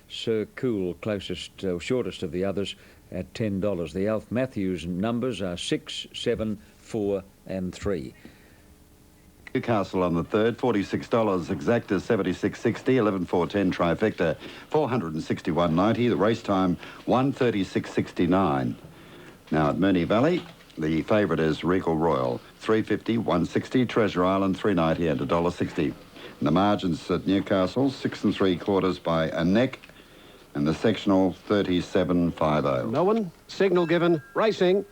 Sir Cool closest, shortest of the others at $10. The Alf Matthews numbers are 6, 7, 4 and 3. Newcastle on the third, $46. Exacta 76.60, 11.410 trifecta, 461.90. The race time 136.69. Now at Moonee Valley, the favourite is Regal Royal, 350, 160. Treasure Island 390 and $1.60. And the margins at Newcastle 6 3/4 by a neck, and the sectional 37.50. No one. Signal given. Racing.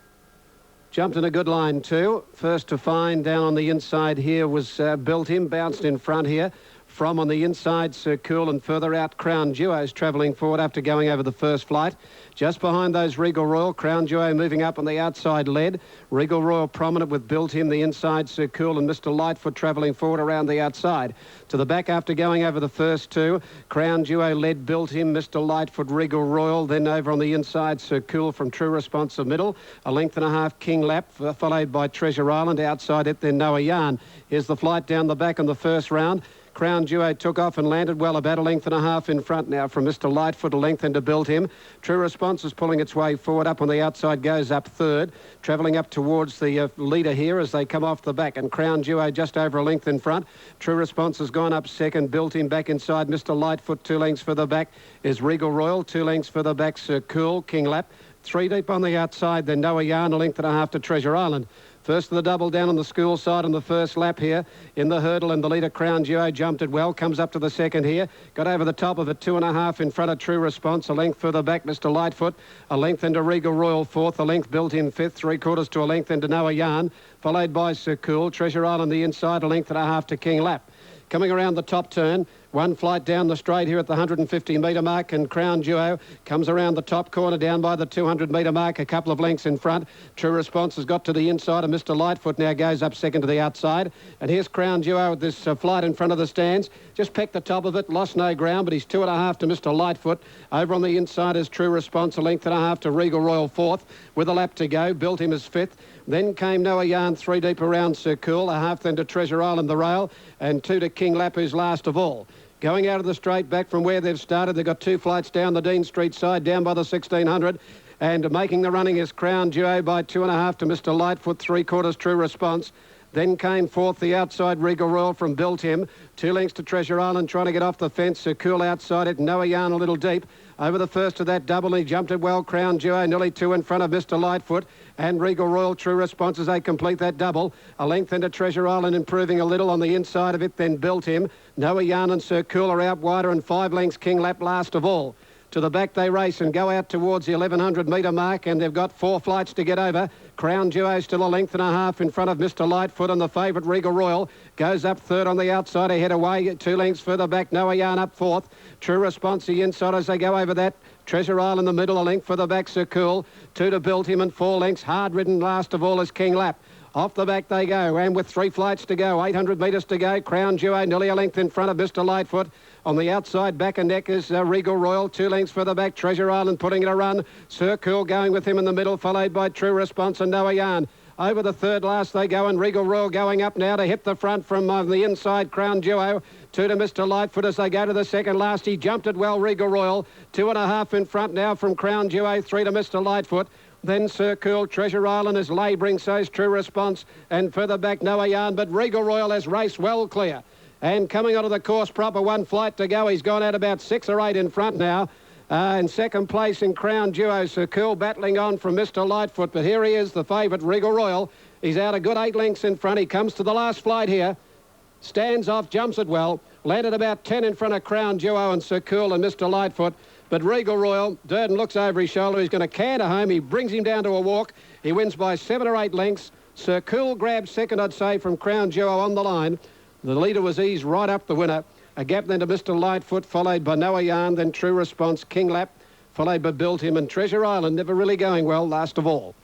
Jumped in a good line too. First to find down on the inside here was Built Him, bounced in front here. From on the inside, Sir Cool, and further out, Crown Duo's travelling forward after going over the first flight. Just behind those, Regal Royal. Crown Duo moving up on the outside lead. Regal Royal prominent with Built Him, the inside, Sir Cool, and Mr. Lightfoot travelling forward around the outside. To the back after going over the first two, Crown Duo led Built Him, Mr. Lightfoot, Regal Royal. Then over on the inside, Sir Cool from True Response of middle. A length and a half, King Lap, followed by Treasure Island. Outside it, then Noah Yarn. Here's the flight down the back in the first round. Crown Duo took off and landed well, about a length and a half in front now from Mr. Lightfoot, a length into Built Him. True Response is pulling its way forward. Up on the outside goes up third, travelling up towards the leader here as they come off the back. And Crown Duo just over a length in front. True Response has gone up second. Built Him back inside. Mr. Lightfoot 2 lengths further back is Regal Royal. 2 lengths further back, Sir Cool, King Lap. 3 deep on the outside, then Noah Yarn, a length and a half to Treasure Island. First of the double down on the school side on the first lap here in the hurdle, and the leader Crown Duo jumped it well, comes up to the second here, got over the top of it, 2.5 in front of True Response, a length further back Mr. Lightfoot, a length into Regal Royal fourth, a length Built In fifth, 3/4 to a length into Noah Yarn, followed by Sir Cool, Treasure Island the inside, a length and a half to King Lap. Coming around the top turn, one flight down the straight here at the 150 metre mark, and Crown Duo comes around the top corner down by the 200 metre mark, a couple of lengths in front. True Response has got to the inside, and Mr. Lightfoot now goes up second to the outside. And here's Crown Duo with this flight in front of the stands. Just pecked the top of it, lost no ground, but he's 2.5 to Mr. Lightfoot. Over on the inside is True Response, a length and a half to Regal Royal fourth, with a lap to go. Built Him as fifth. Then came Noah Yarn 3 deep around Sir Cool, a half then to Treasure Island the rail, and 2 to King Lap, who's last of all. Going out of the straight back from where they've started, they've got 2 flights down the Dean Street side, down by the 1600. And making the running is Crown Duo by 2.5 to Mr. Lightfoot, 3/4 True Response. Then came fourth the outside Regal Royal from Built Him. 2 lengths to Treasure Island trying to get off the fence. Sir Cool outside it. Noah Yarn a little deep. Over the first of that double, he jumped it well. Crown Duo nearly 2 in front of Mr. Lightfoot. And Regal Royal True Response as they complete that double. A length into Treasure Island improving a little on the inside of it. Then Built Him. Noah Yarn and Sir Cool are out wider, and 5 lengths King Lap last of all. To the back they race and go out towards the 1100 metre mark, and they've got 4 flights to get over. Crown Duo still a length and a half in front of Mr. Lightfoot, and the favourite Regal Royal goes up third on the outside, ahead away. 2 lengths further back, Noah Yarn up fourth. True Response the inside as they go over that. Treasure Island the middle, a length further back, Sir Cool. 2 to Built Him, and 4 lengths. Hard ridden last of all is King Lap. Off the back they go, and with 3 flights to go, 800 metres to go. Crown Duo nearly a length in front of Mr. Lightfoot. On the outside, back and neck is Regal Royal. 2 lengths further back, Treasure Island putting it a run. Sir Cool going with him in the middle, followed by True Response and Noah Yarn. Over the third last they go, and Regal Royal going up now to hit the front from the inside, Crown Duo. 2 to Mr. Lightfoot as they go to the second last. He jumped it well, Regal Royal. 2.5 in front now from Crown Duo. 3 to Mr. Lightfoot. Then Sir Cool, Treasure Island is labouring, so's True Response, and further back Noah Yarn, but Regal Royal has raced well clear. And coming onto the course proper, 1 flight to go. He's gone out about 6 or 8 in front now. In second place in Crown Duo, Sir Cool battling on from Mr. Lightfoot, but here he is, the favourite, Regal Royal. He's out a good 8 lengths in front. He comes to the last flight here. Stands off, jumps it well. Landed about 10 in front of Crown Duo and Sir Cool and Mr. Lightfoot. But Regal Royal, Durden looks over his shoulder. He's going to canter home. He brings him down to a walk. He wins by 7 or 8 lengths. Sir Cool grabs second, I'd say, from Crown Duo on the line. The leader was eased right up the winner. A gap then to Mr. Lightfoot, followed by Noah Yarn, then True Response, King Lap, followed by Built Him, and Treasure Island never really going well last of all.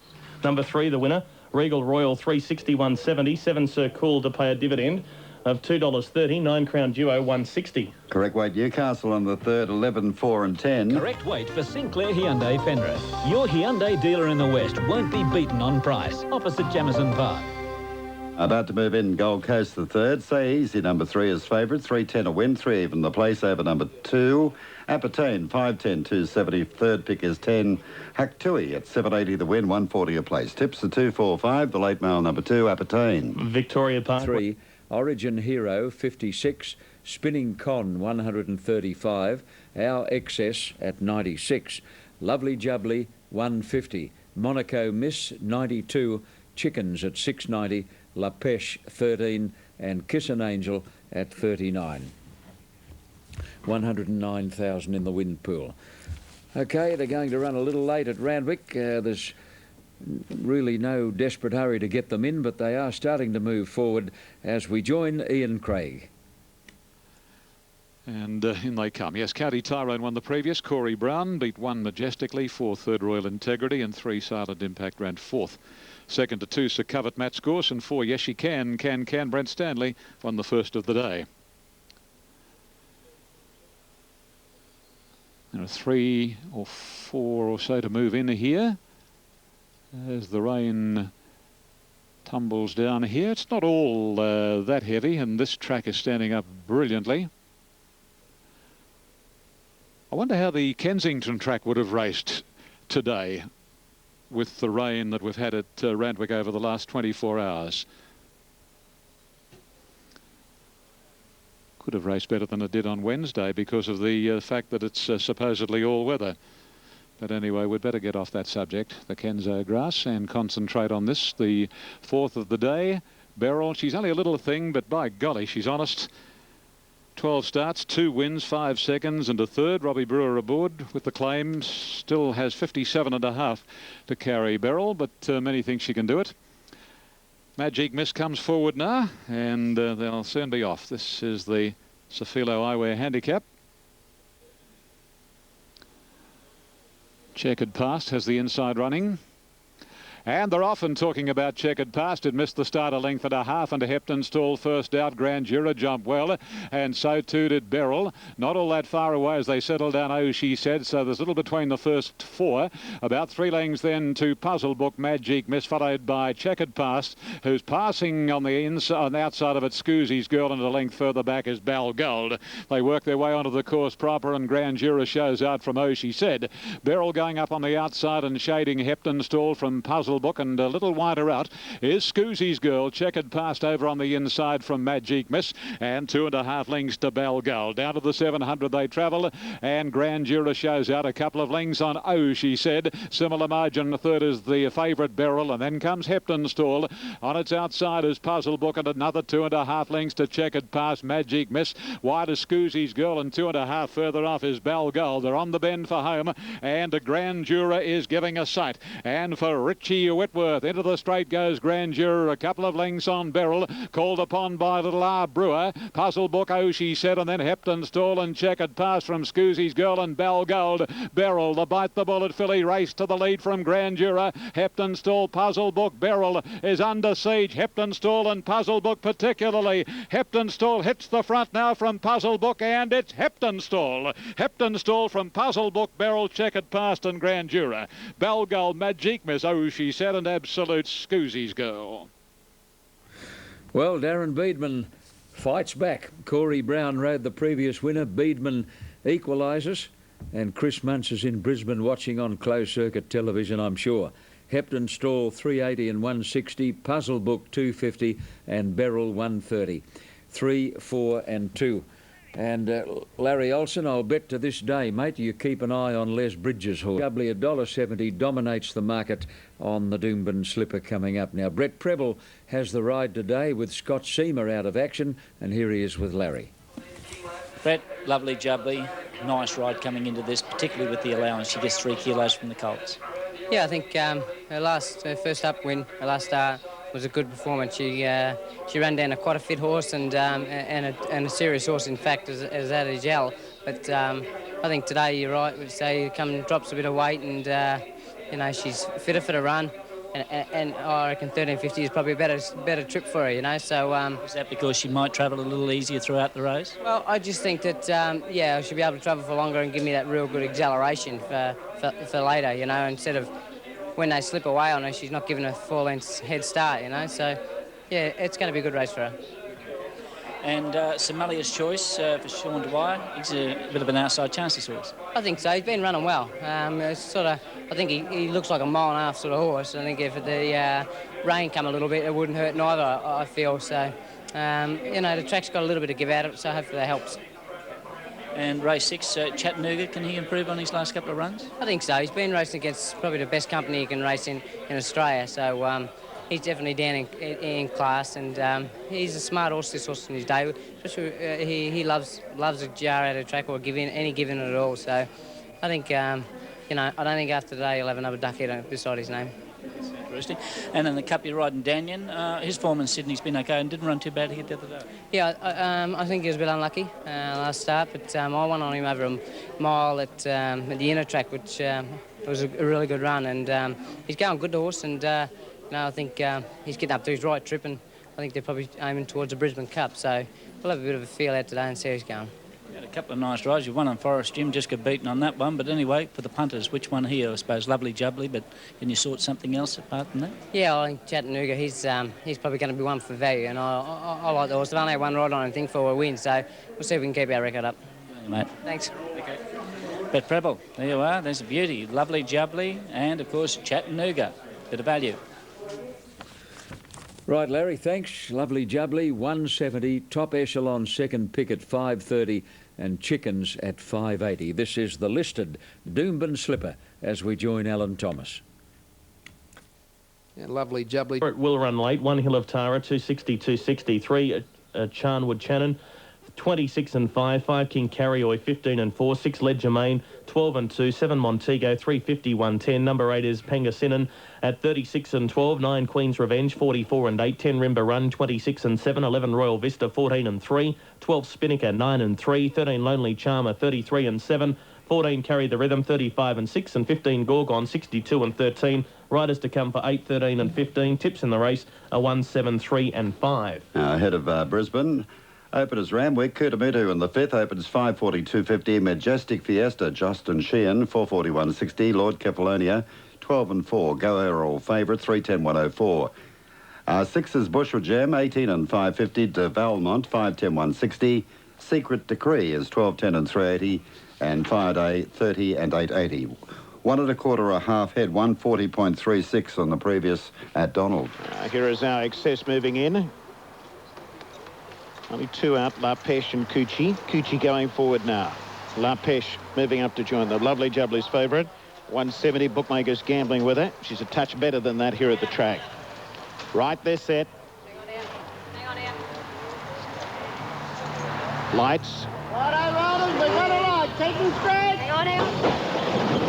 Number 3, the winner, Regal Royal, 361.70. 7 Sir Cool to pay a dividend of $2.30. 9 Crown Duo, 160. Correct weight Newcastle on the third, 11, 4 and 10. Correct weight for Sinclair Hyundai Penrith. Your Hyundai dealer in the West won't be beaten on price. Opposite Jamison Park. About to move in, Gold Coast the third. Say Easy, number 3 is favourite. 3.10 a win, 3 even the place over number 2. Appertain, 5.10, 2.70. Third pick is 10. Haktui at 7.80 the win, 1.40 a place. Tips the 2.45, the late mail number 2, Appertain. Victoria Park. 3. Origin Hero, 56. Spinning Con, 135. Our Excess at 96. Lovely Jubbly, 150. Monaco Miss, 92. Chickens at 6.90. La Pêche, 13. And Kiss an Angel at 39. 109,000 in the wind pool. OK, they're going to run a little late at Randwick. There's really no desperate hurry to get them in, but they are starting to move forward as we join Ian Craig. And in they come. Yes, County Tyrone won the previous. Corey Brown beat 1 Majestically, 4 Third Royal Integrity, and 3 Silent Impact ran 4th. Second to 2 Sir Covert Matt Scorse, and 4 Yes She Can Brent Stanley won the first of the day. There are 3 or 4 or so to move in here as the rain tumbles down here. It's not all that heavy, and this track is standing up brilliantly. I wonder how the Kensington track would have raced today with the rain that we've had at Randwick over the last 24 hours. Could have raced better than it did on Wednesday because of the fact that it's supposedly all weather. But anyway, we'd better get off that subject, the Kenzo grass, and concentrate on this, the 4th of the day. Beryl, she's only a little thing, but by golly, she's honest. 12 starts, 2 wins, 5 seconds and a third. Robbie Brewer aboard with the claim. Still has 57.5 to carry Beryl, but many think she can do it. Magic Miss comes forward now, and they'll soon be off. This is the Safilo Eyewear Handicap. Checkered Past has the inside running. And they're often talking about Checkered Past. It missed the start a length and a half, and Hepton Stall first out. Grand Jura jumped well, and so too did Beryl. Not all that far away as they settle down, oh, she said. So there's a little between the first 4. About 3 lengths then to Puzzle Book Magic Miss, followed by Checkered Past, who's passing on the outside of it. Scoozy's Girl, and a length further back is Bal Gold. They work their way onto the course proper, and Grand Jura shows out from oh, she said. Beryl going up on the outside and shading Hepton Stall from Puzzle Book, and a little wider out is Scoozy's Girl. Checkered Past over on the inside from Magic Miss, and 2.5 lengths to Bal Gold. Down to the 700 they travel, and Grand Jura shows out a couple of lengths on oh, she said. Similar margin. The third is the favourite Beryl, and then comes Hepton Stall. On its outside is Puzzle Book, and another 2.5 lengths to Checkered Past Magic Miss. Wide is Scoozy's Girl, and 2.5 further off is Bal Gold. They're on the bend for home, and Grand Jura is giving a sight. And for Richie Whitworth, into the straight goes Grand Jura, a couple of lengths on Beryl, called upon by Little R. Brewer. Puzzle Book, oh, she said, and then Hepton Stall and Checkered Past from Scoozy's Girl and Bal Gold. Beryl, the Bite the Bullet filly, race to the lead from Grand Jura. Hepton Stall, Puzzle Book, Beryl is under siege. Hepton Stall and Puzzle Book particularly. Hepton Stall hits the front now from Puzzle Book, and it's Hepton Stall. Hepton Stall from Puzzle Book, Beryl, Checkered Past and Grand Jura. Bal Gold, Magic Miss, oh, she said, and Absolute Scoozy's Girl. Well, Darren Beedman fights back. Corey Brown rode the previous winner. Beedman equalises, and Chris Muntz is in Brisbane watching on closed circuit television, I'm sure. Hepton Stall 380 and 160, Puzzle Book 250 and Beryl 130. 3, 4 and 2. And Larry Olsen, I'll bet to this day, mate, you keep an eye on Les Bridges' horse. Doubly $1.70 dominates the market on the Doomben Slipper coming up. Now, Brett Preble has the ride today with Scott Seamer out of action, and here he is with Larry. Brett, lovely jubbly, nice ride coming into this, particularly with the allowance. She gets 3 kilos from the colts. Yeah, I think her first up win, her last start, was a good performance. She ran down quite a fit horse and a serious horse, in fact, as that is Yell. But I think today you're right. Would say drops a bit of weight, and she's fitter for the run. And I reckon 1350 is probably a better trip for her, So is that because she might travel a little easier throughout the race? Well, I just think that she'll be able to travel for longer and give me that real good acceleration for later, instead of when they slip away on her, she's not giving a 4 lengths head start, So yeah, it's going to be a good race for her. And Somalia's Choice for Sean Dwyer. He's a bit of an outside chance, this horse. I think so. He's been running well. It's I think he looks like a mile and a half sort of horse. I think if the rain come a little bit, it wouldn't hurt neither, I feel. So, the track's got a little bit to give out of it, so hopefully that helps. And race 6, Chattanooga, can he improve on his last couple of runs? I think so. He's been racing against probably the best company he can race in Australia. So he's definitely down in class, and he's a smart horse, this horse in his day. Especially he loves a jar out of track or any given at all. So I think, I don't think after today he'll have another duckhead beside his name. That's interesting. And then the Cup you're riding, Danyon. His form in Sydney's been okay and didn't run too bad here the other day. Yeah, I think he was a bit unlucky last start, but I won on him over a mile at the inner track, which was a really good run, and he's going good, the horse, and I think he's getting up to his right trip, and I think they're probably aiming towards the Brisbane Cup, so we'll have a bit of a feel out today and see how he's going. You had a couple of nice rides. You won on Forest Gym, just got beaten on that one. But anyway, for the punters, which one here? I suppose Lovely Jubbly, but can you sort something else apart from that? Yeah, I think Chattanooga, he's probably going to be one for value, and I like the horse. I've only had one ride on him, think, for a win, so we'll see if we can keep our record up. Thank you, mate. Thanks. Okay. Bet Preble, there you are. There's a beauty. Lovely Jubbly and, of course, Chattanooga. Bit of value. Right, Larry, thanks. Lovely Jubbly, 170. Top Echelon second pick at 5.30 and Chickens at 5.80. This is the listed Doomben Slipper as we join Alan Thomas. Yeah, Lovely Jubbly. It will run late. 1 Hill of Tara, 260, 263. Charnwood Channon, 26 and 5. 5 King Carrioy, 15 and 4. 6 Ledger Main, 12 and 2. 7 Montego, 350, 110. Number 8 is Pangasinan at 36 and 12. 9 Queen's Revenge, 44 and 8. 10 Rimba Run, 26 and 7. 11 Royal Vista, 14 and 3. 12 Spinnaker, 9 and 3. 13 Lonely Charmer, 33 and 7. 14 Carry the Rhythm, 35 and 6. And 15 Gorgon, 62 and 13. Riders to come for 8, 13 and 15. Tips in the race are 1, 7, 3 and 5. Ahead of Brisbane. Openers Ramwick, Kutamutu in the 5th, opens 5.40, 250. Majestic Fiesta, Justin Sheehan, 4.41, 60. Lord Kefalonia, 12 and 4. Go Errol, favourite, 3.10, 104. 6 is Bushel Gem, 18 and 5.50. De Valmont, 5.10, 160. Secret Decree is 12.10 and 3.80. And Fire Day, 30 and 8.80. 1 1/4 a half head, 140.36 on the previous at Donald. Here is our excess moving in. Only 2 out, La Pêche and Coochie. Coochie going forward now. La Pêche moving up to join the Lovely Jubbly's favourite. 170, bookmakers gambling with her. She's a touch better than that here at the track. Right, they're set. Hang on in. Lights. Righto, riders, we got a ride. Taking straight. Hang on in.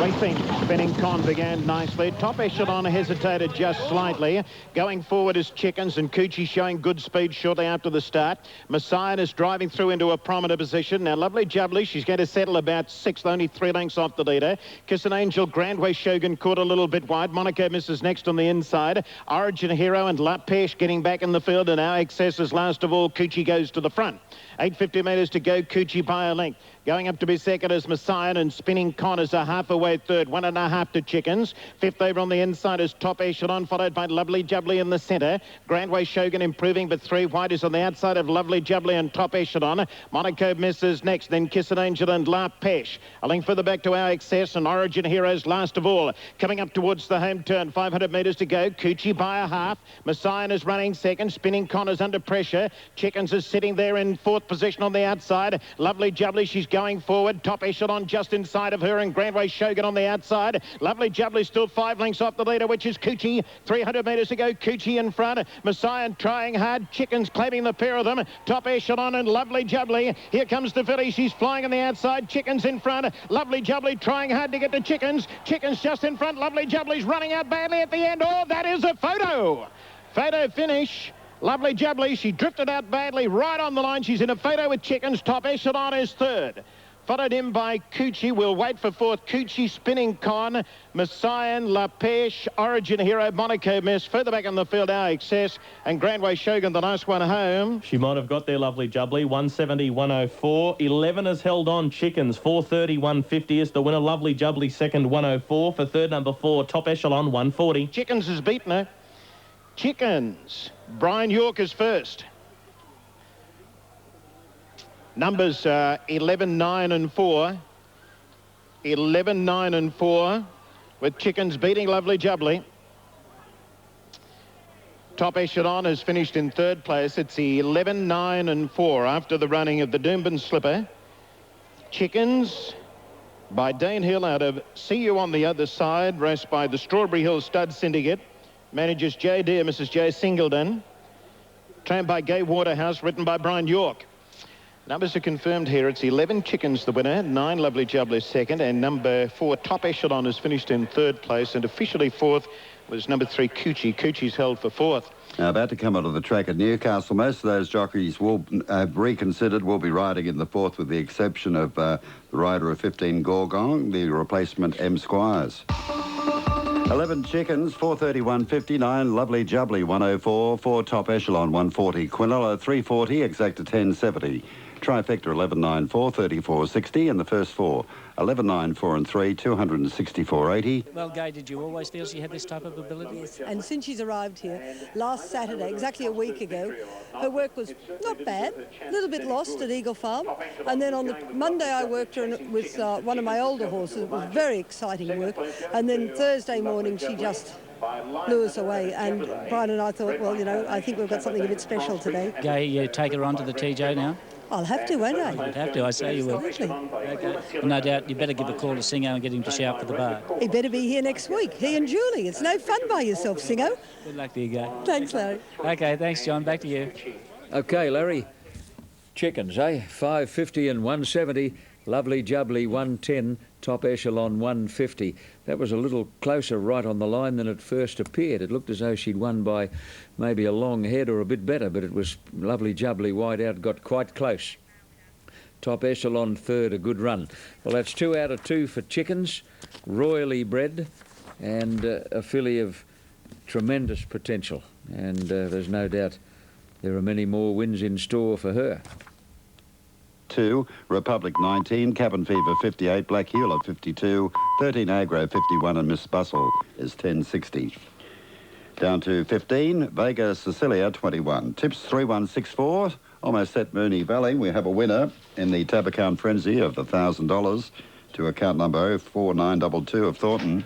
Racing, Spinning Con began nicely. Top Echelon hesitated just slightly. Going forward is Chickens and Coochie showing good speed shortly after the start. Messiah is driving through into a prominent position. Now, Lovely Jubbly, she's going to settle about 6th, only 3 lengths off the leader. Kiss an Angel, Grandway Shogun caught a little bit wide. Monaco misses next on the inside. Origin Hero and La Pêche getting back in the field, and our excess is last of all. Coochie goes to the front. 850 metres to go, Coochie by a length. Going up to be second is Messiah, and Spinning Con is a half away third. 1.5 to Chickens. 5th over on the inside is Top Echelon, followed by Lovely Jubbly in the centre. Grandway Shogun improving, but 3 wide is on the outside of Lovely Jubbly and Top Echelon. Monaco misses next, then Kiss an Angel and La Pêche. A link further back to our excess, and Origin Heroes last of all. Coming up towards the home turn, 500 metres to go. Coochie by a half. Messiah is running second. Spinning Con is under pressure. Chickens is sitting there in 4th position on the outside. Lovely Jubbly, she's going forward. Top Echelon just inside of her, and Grandway Shogun on the outside. Lovely Jubbly still 5 lengths off the leader, which is Coochie. 300 metres to go. Coochie in front. Messiah trying hard. Chickens claiming the pair of them. Top Echelon and Lovely Jubbly. Here comes the filly. She's flying on the outside. Chickens in front. Lovely Jubbly trying hard to get to Chickens. Chickens just in front. Lovely Jubbly's running out badly at the end. Oh, that is a photo. Photo finish. Lovely Jubbly, she drifted out badly right on the line. She's in a photo with Chickens. Top Echelon is third. Followed in by Coochie. We'll wait for 4th. Coochie, Spinning Con, Messiah, La Pêche, Origin Hero, Monaco Miss. Further back on the field, our excess, and Grandway Shogun, the last one home. She might have got there, Lovely Jubbly. 170, 104. 11 has held on. Chickens, 430, 150 is the winner. Lovely Jubbly second, 104. For third, number 4, Top Echelon, 140. Chickens has beaten her. Chickens. Brian York is first. Numbers 11, 9 and 4. 11, 9 and 4 with Chickens beating Lovely Jubbly. Top Echelon has finished in third place. It's 11, 9 and 4 after the running of the Doomben Slipper. Chickens by Dane Hill out of See You on the Other Side, raced by the Strawberry Hill Stud Syndicate. Managers J. Deere, Mrs. J. Singleton. Trained by Gay Waterhouse, written by Brian York. Numbers are confirmed here. It's 11 Chickens the winner, 9 Lovely Jubbly second, and number 4 Top Echelon has finished in third place, and officially fourth was number 3 Coochie. Coochie's held for fourth. Now, about to come onto the track at Newcastle. Most of those jockeys will have reconsidered, will be riding in the fourth, with the exception of the rider of 15 Gorgong, the replacement M Squires. 11 Chickens, 431.59. Lovely Jubbly, 104. 4 Top Echelon, 140. Quinella, 340. Exacta, 1070. Trifecta, 11.9, 434.60. And the first four, 11.9, 4 and 3, 264.80. Well, Gay, did you always feel she had this type of ability? Yes, and since she's arrived here last Saturday, exactly a week ago, her work was not bad, a little bit lost at Eagle Farm. And then on the Monday I worked her with one of my older horses. It was very exciting work. And then Thursday morning she just blew us away, and Brian and I thought, well, you know, I think we've got something a bit special today. Gay, you take her on to the TJ now? I'll have to, won't I? You'd have to, I say you will. Okay. Well, no doubt you better give a call to Singo and get him to shout for the bar. He better be here next week, he and Julie. It's no fun by yourself, Singo. Good luck to you, Gay. Thanks, Larry. Okay, thanks, John. Back to you. Okay, Larry. Chickens, eh? 550 and 170. Lovely Jubbly, 110. Top Echelon, 150. That was a little closer right on the line than it first appeared. It looked as though she'd won by maybe a long head or a bit better, but it was Lovely Jubbly wide out, got quite close. Top Echelon third, a good run. Well, that's 2 out of 2 for Chickens, royally bred, and a filly of tremendous potential. And there's no doubt there are many more wins in store for her. 2, Republic 19, Cabin Fever 58, Black Hewler 52, 13 Agro 51, and Miss Bustle is 1060. Down to 15, Vega Cecilia 21. Tips 3164, almost set Mooney Valley. We have a winner in the tab account frenzy of $1,000 to account number 04922 of Thornton.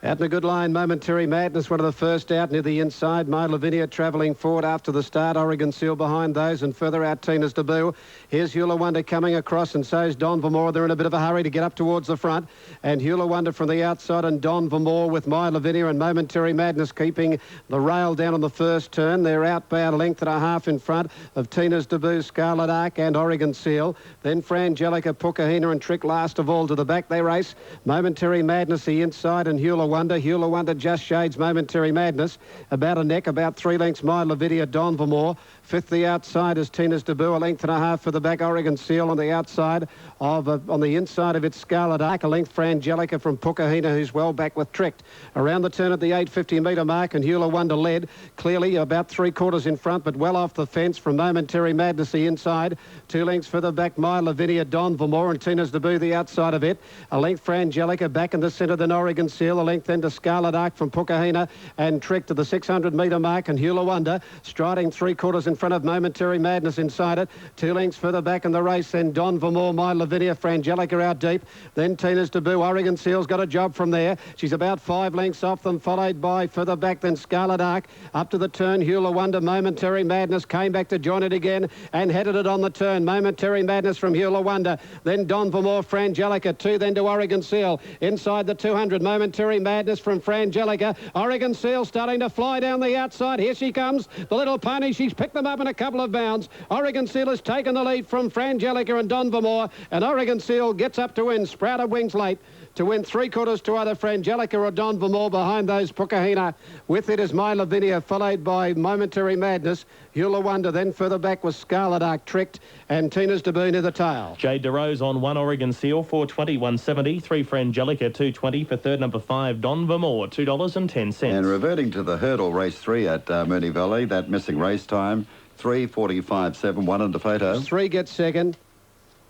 Out in a good line, Momentary Madness, one of the first out near the inside. My Lavinia travelling forward after the start. Oregon Seal behind those, and further out Tina's Debut. Here's Hula Wonder coming across, and so is Don Vermore. They're in a bit of a hurry to get up towards the front. And Hula Wonder from the outside, and Don Vermore with My Lavinia and Momentary Madness keeping the rail down on the first turn. They're out by a length and a half in front of Tina's Debut, Scarlet Arc and Oregon Seal. Then Frangelica, Pukahina and Trick last of all to the back. They race Momentary Madness the inside, and Hula Wonder. Hula Wonder just shades Momentary Madness. About a neck, about 3 lengths, My Lavinia, Don Vermore. Fifth the outside is Tina's Debut, a length and a half for the back. Oregon Seal on the outside of, on the inside of its Scarlet Arc, a length Frangelica from Pukahina, who's well back with Tricked. Around the turn at the 850 metre mark, and Hula Wonder led clearly about 3/4 in front, but well off the fence from Momentary Madness the inside. 2 lengths for the back, My Lavinia, Don Vermore, and Tina's Debut the outside of it. A length Frangelica back in the centre, then Oregon Seal, a length then to Scarlet Arc from Pukahina and Tricked to the 600 metre mark, and Hula Wonder striding 3/4 in front of Momentary Madness inside it. 2 lengths further back in the race, then Don Vermore, My Lavinia, Frangelica out deep. Then Tina's Debut. Oregon Seal's got a job from there. She's about 5 lengths off them, followed by further back than Scarlet Arc. Up to the turn, Hula Wonder, Momentary Madness came back to join it again and headed it on the turn. Momentary Madness from Hula Wonder. Then Don Vermore, Frangelica. 2 then to Oregon Seal. Inside the 200, Momentary Madness from Frangelica. Oregon Seal starting to fly down the outside. Here she comes. The little pony. She's picked them up in a couple of bounds. Oregon Seal has taken the lead from Frangelica and Don Vermore, and Oregon Seal gets up to win. Sprouted Wings late to win 3/4 to either Frangelica or Don Vermore. Behind those, Pukahina. With it is My Lavinia, followed by Momentary Madness. Hula Wonder, then further back was Scarlet Arc, Tricked, and Tina's Debut near the tail. Jade DeRose on 1 Oregon Seal, 420, 170. 3 Frangelica, 220 for third. Number 5 Don Vermore, $2.10. And reverting to the hurdle, race 3 at Mooney Valley, that missing race time, 3:45.7, 1 under photo. 3 gets second.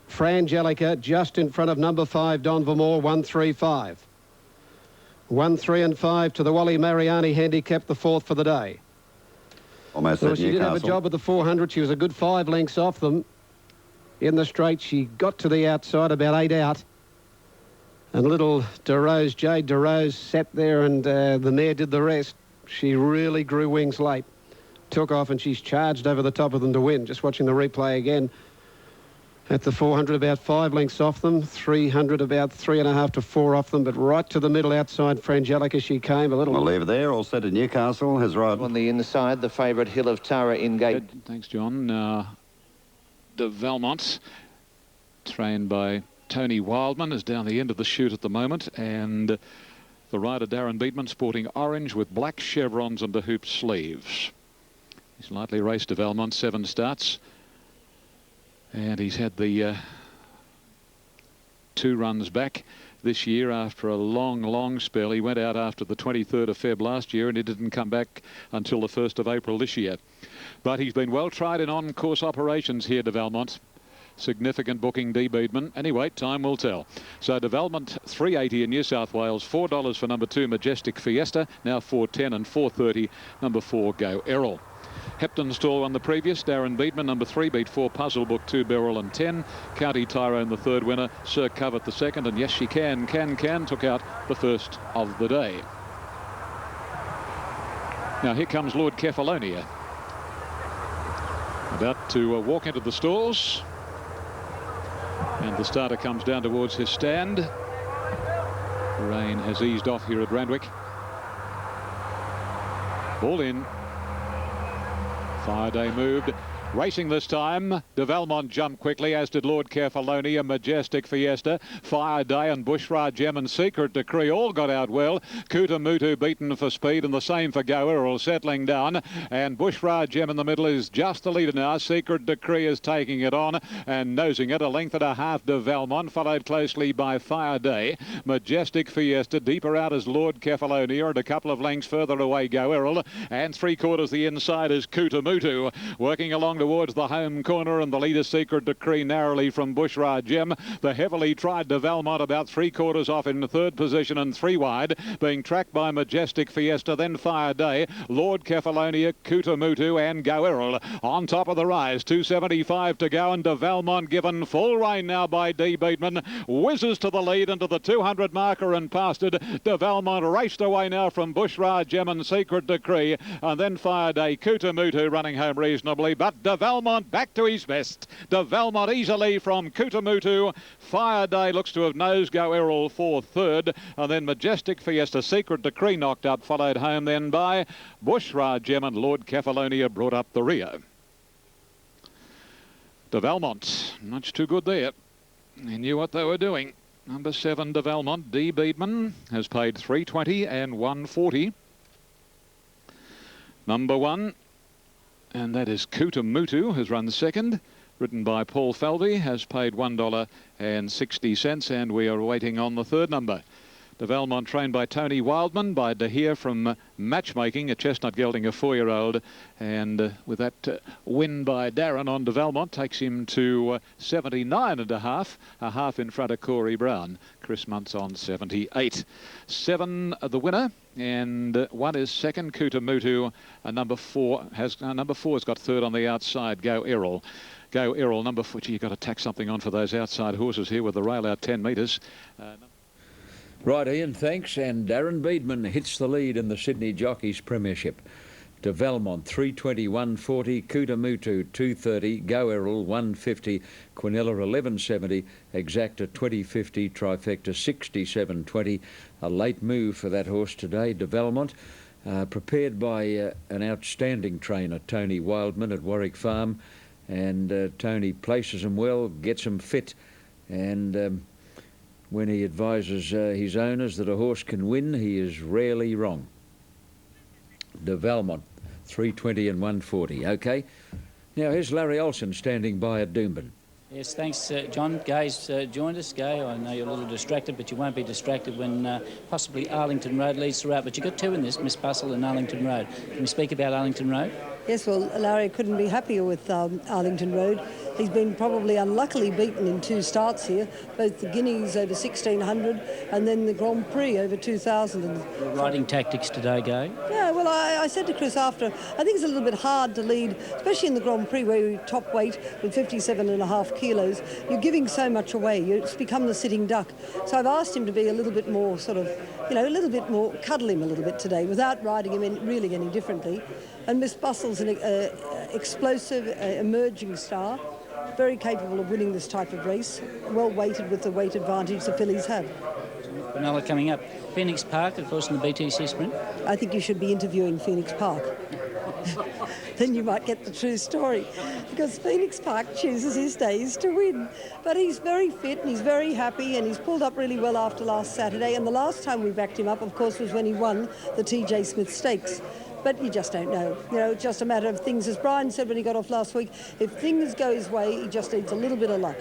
Frangelica just in front of number 5, Don Vermore, 135. 1, 3 and 5 to the Wally Mariani handicap, the 4th for the day. Almost Well, at she did have a Newcastle. job at the 400. She was a good 5 lengths off them. In the straight, she got to the outside, about 8 out. And little DeRose, Jade DeRose, sat there and the mare did the rest. She really grew wings late. Took off and she's charged over the top of them to win. Just watching the replay again. At the 400, about 5 lengths off them. 300, about 3.5 to 4 off them. But right to the middle outside, Frangelica, she came a little... We'll leave it there. All set at Newcastle. Has Rod. On the inside, the favourite Hill of Tara in gate. Good. Thanks, John. De Valmont, trained by Tony Wildman, is down the end of the chute at the moment, and the rider Darren Beatman sporting orange with black chevrons and the hoop sleeves. He's lightly raced De Valmont, 7 starts, and he's had the 2 runs back this year after a long spell. He went out after the 23rd of Feb last year and he didn't come back until the 1st of April this year. But he's been well tried in on-course operations here, De Valmont. Significant booking, D. Beedman. Anyway, time will tell. So De Valmont, $3.80 in New South Wales, $4 for number 2, Majestic Fiesta, now $4.10 and $4.30, number 4, Go Errol. Hepton Stall won the previous. Darren Beedman, number 3, beat 4 Puzzle Book, 2 Beryl and 10. County Tyrone, the 3rd winner. Sir Covert, the 2nd. And Yes She Can took out the 1st of the day. Now here comes Lord Kefalonia. About to walk into the stalls. And the starter comes down towards his stand. The rain has eased off here at Randwick. Ball in. Fire Day moved. Racing this time, De Valmont jumped quickly, as did Lord Kefalonia, Majestic Fiesta, Fire Day and Bushra Gem and Secret Decree all got out well. Kuta Mutu beaten for speed, and the same for Go Errol settling down. And Bushra Gem in the middle is just the leader now. Secret Decree is taking it on and nosing it. 1.5 lengths De Valmont, followed closely by Fire Day. Majestic Fiesta deeper out as Lord Kefalonia, and a couple of lengths further away Go Errol. And 3/4 the inside is Kuta Mutu, working along towards the home corner, and the leader Secret Decree narrowly from Bushra Gem. The heavily tried De Valmont about 3/4 off in the 3rd position and 3 wide, being tracked by Majestic Fiesta, then Fire Day, Lord Kefalonia, Kuta Mutu and Go Errol. On top of the rise, 2.75 to go, and De Valmont given full rein now by D. Beatman. Whizzes to the lead into the 200 marker and past it. De Valmont raced away now from Bushra Gem and Secret Decree, and then Fire Day, Kuta Mutu running home reasonably, but De Valmont back to his best. De Valmont easily from Kuta Mutu. Fire Day looks to have nosed Go Errol for 3rd, and then Majestic Fiesta, Secret Decree knocked up, followed home then by Bushra Gem, and Lord Kefalonia brought up the rear. De Valmont, much too good there. They knew what they were doing. Number 7, De Valmont, D. Beedman, has paid $3.20 and $1.40. Number 1, and that is Kuta Mutu, has run 2nd, ridden by Paul Falvey, has paid $1.60, and we are waiting on the 3rd number. De Valmont trained by Tony Wildman, by De Heer from Matchmaking, a chestnut gelding, a 4-year-old, and with that win by Darren on De Valmont takes him to 79.5, a half in front of Corey Brown. Chris Muntz on 78. 7 the winner, and 1 is 2nd, Kuta Mutu. Number 4 has got 3rd on the outside, Go Errol. Go Errol, number 4. You've got to tack something on for those outside horses here with the rail out 10 metres. Right, Ian, thanks. And Darren Beedman hits the lead in the Sydney Jockeys Premiership. De Valmont, 3.20, 1.40. Kuta Mutu, 2.30. Go Errol, 1.50. Quinella, 11.70. Exacta, 20.50. Trifecta, 67.20. A late move for that horse today, De Valmont. Prepared by an outstanding trainer, Tony Wildman at Warwick Farm. And Tony places him well, gets him fit, and when he advises his owners that a horse can win, he is rarely wrong. De Valmont, 3.20 and 1.40. OK. Now, here's Larry Olsen standing by at Doomben. Yes, thanks, John. Gay's joined us. Gay, I know you're a little distracted, but you won't be distracted when possibly Arlington Road leads throughout. But you've got 2 in this, Miss Bustle and Arlington Road. Can we speak about Arlington Road? Yes, well, Larry couldn't be happier with Arlington Road. He's been probably unluckily beaten in 2 starts here, both the Guineas over 1600 and then the Grand Prix over 2000. Riding tactics today, Gay. Yeah, well, I said to Chris after, I think it's a little bit hard to lead, especially in the Grand Prix where you're top weight with 57.5 kilos. You're giving so much away. It's become the sitting duck. So I've asked him to be a little bit more sort of, you know, a little bit more, cuddle him a little bit today without riding him really any differently. And Miss Bustle's an explosive, emerging star, very capable of winning this type of race, well weighted with the weight advantage the fillies have. Quinella coming up. Phoenix Park, of course, in the BTC Sprint. I think you should be interviewing Phoenix Park. Then you might get the true story, because Phoenix Park chooses his days to win. But he's very fit and he's very happy, and he's pulled up really well after last Saturday. And the last time we backed him up, of course, was when he won the TJ Smith Stakes. But you just don't know. You know, it's just a matter of things. As Brian said when he got off last week, if things go his way, he just needs a little bit of luck.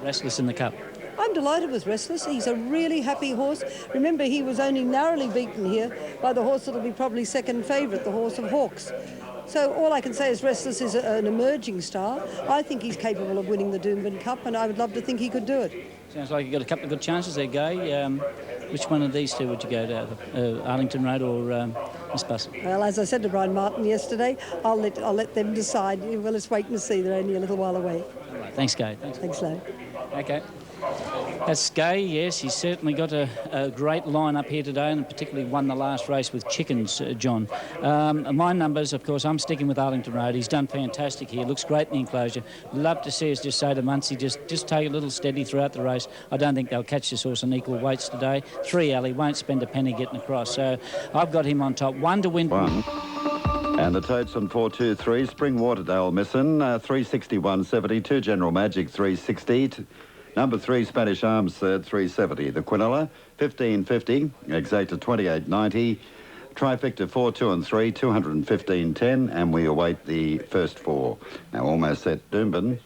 Restless in the Cup. I'm delighted with Restless. He's a really happy horse. Remember, he was only narrowly beaten here by the horse that'll be probably second favourite, the Horse of Hawks. So all I can say is Restless is an emerging star. I think he's capable of winning the Doomben Cup, and I would love to think he could do it. Sounds like you've got a couple of good chances there, Gay. Which one of these two would you go to, Arlington Road or Miss Bustle? Well, as I said to Brian Martin yesterday, I'll let them decide. Well, let's wait and see. They're only a little while away. All right, thanks, Gay. Thanks, Larry. Okay. That's Gay, yes. He's certainly got a great line-up here today, and particularly won the last race with Chickens, John. My numbers, of course, I'm sticking with Arlington Road. He's done fantastic here. Looks great in the enclosure. Love to see us just say to Muncie, just take a little steady throughout the race. I don't think they'll catch this horse on equal weights today. 3 alley, won't spend a penny getting across. So I've got him on top. 1 to win. 1. And the totes on 4-2-3. Spring Waterdale Misson, 361.70. 2 General Magic, 360. Number 3, Spanish Arms, third, 370. The Quinella, 15.50. Exacta, 28.90. Trifecta, 4, 2 and 3, 215.10. And we await the first 4. Now almost set. Doomben.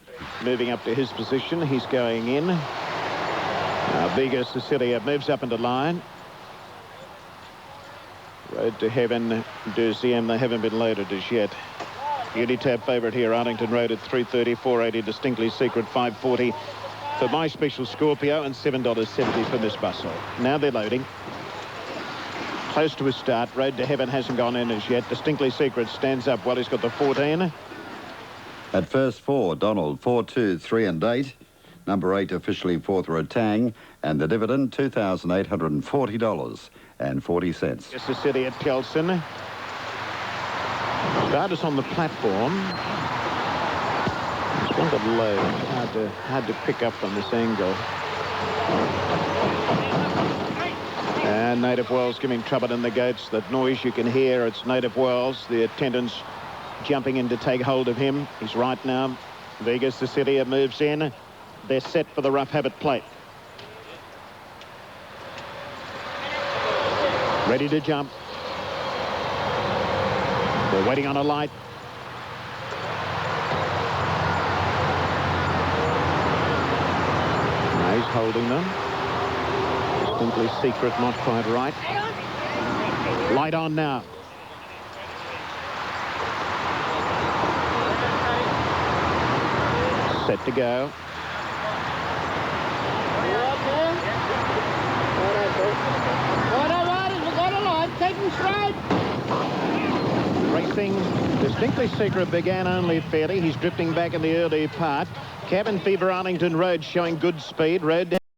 Moving up to his position, he's going in. Vega Cecilia moves up into line. Road to Heaven, Deuxième, they haven't been loaded as yet. Unitab favourite here, Arlington Road at 3.30, 4.80, Distinctly Secret, 5.40 for My Special Scorpio, and $7.70 for Miss Bustle. Now they're loading. Close to a start. Road to Heaven hasn't gone in as yet. Distinctly Secret stands up well. He's got the 14. At first 4, Donald, 4, 2, 3 and 8. Number 8 officially fourth Rotang, and the dividend $2,840.40. Yes, the city at Kelson. Starters on the platform. It's one got low. Hard to pick up from this angle. And Native Wells giving trouble in the gates. That noise you can hear, it's Native Wells. The attendants jumping in to take hold of him. He's right now. Vegas Cecilia moves in. They're set for the Rough Habit plate. Ready to jump. They're waiting on a light. Now he's holding them. Distinctly Secret, not quite right. Light on now. Set to go. Racing Distinctly Secret began only fairly. He's drifting back in the early part. Cabin Fever Arlington Road showing good speed. Road